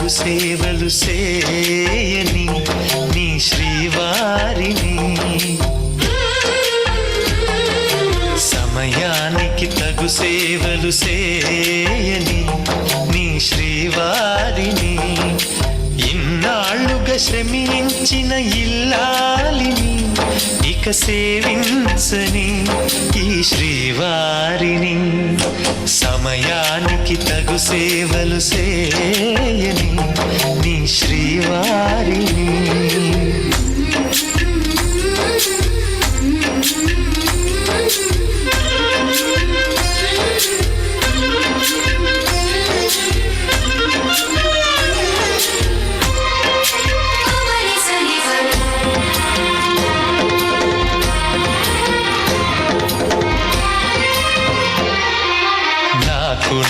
తగు సేవలు సేయని నీ శ్రీవారిని, సమయానికి తగు సేవలు సేయని నీ శ్రీవారిని, ఇన్నాళ్ళుగా శ్రమించిన ఇల్లాలిని ఇక సేవించని ఈ శ్రీవారిని, సమయానికి తగు సేవలు సేయని నీ శ్రీవారిని.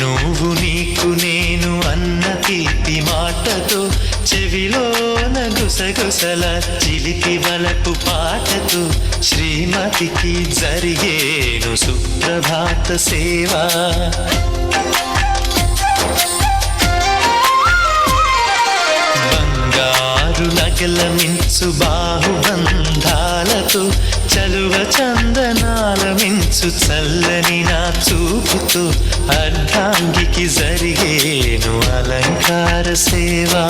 నువ్వు నీకు నేను అన్న తీపి మాటతో, చెవిలోన గుసగుసల చిలిపి వలపు పాటతో, శ్రీమతికి జరిగేను సుప్రభాత సేవా. బంగారు నగల మించు బాహుబంధాలతో, చలువ చందనాల మించు చల్లని నా చూపుతో, అర్ధాంగికి జరిగేను అలంకార సేవా.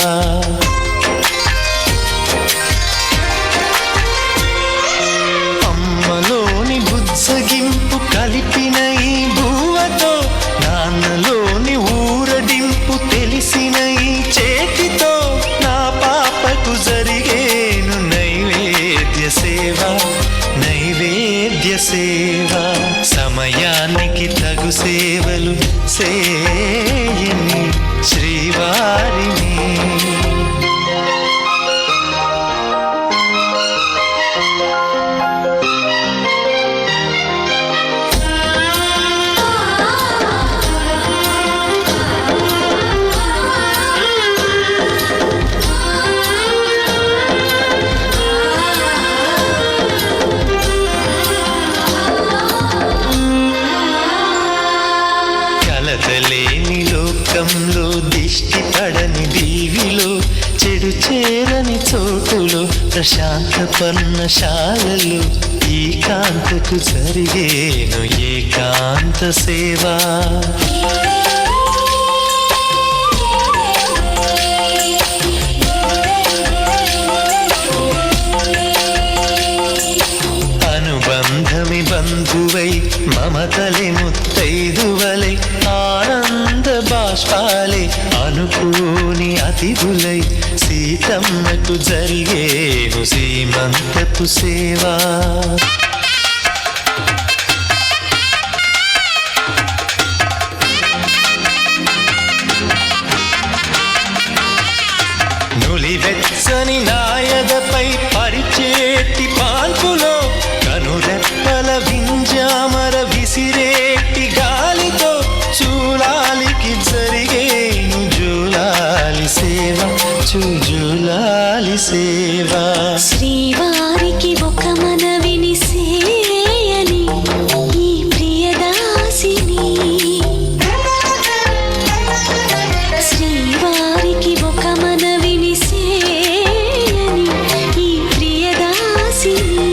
అమ్మలోని బుజ్జగింపు కలిపిన ఈ భూవతో, నాన్నలోని ఊరడింపు తెలిసిన ఈ చేతితో, నా పాపకు జరిగేను నైవేద్య సేవా, నైవేద్య సేవా. సమయానికి తగు సేవలు సేయని శ్రీవారిని. కలతలేని లోకంలో, దిష్టి పడని దీవిలో, చెడు చేరని చోటులో, ప్రశాంత పర్ణశాలలో, ఈ కాంతకు జరిగేను ఏకాంత సేవా. అనుబంధమి బంధువై, మమతలే ముత్తైదువలై, ఆనంద బాష్పాలే అనుకోని అతిథులై, సీతమ్మకు జరిగేను సీమంతపు సేవా. నులివెచ్చని నాయదపై పరిచేటి పాల్పులో, కనురెప్పల వింజామర విసిరేటి గాలితో, చూలాలికి జరిగేను జూలాలి సేవ, జూలాలి సేవా. శ్రీవారికి ఒక మనవిని సేయని ఈ ప్రియదాసిని, శ్రీవారికి ఒక మనవిని సేయని ఈ ప్రియదాసిని,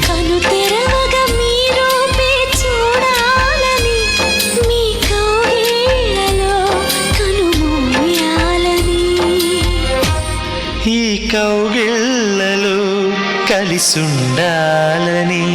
కను తెరవగా మీ రూపే చూడాలని, మీ కౌగిళ్ళలో కనుమూయాలని, ఈ కౌగిళ్ళలో కలిసుండాలని.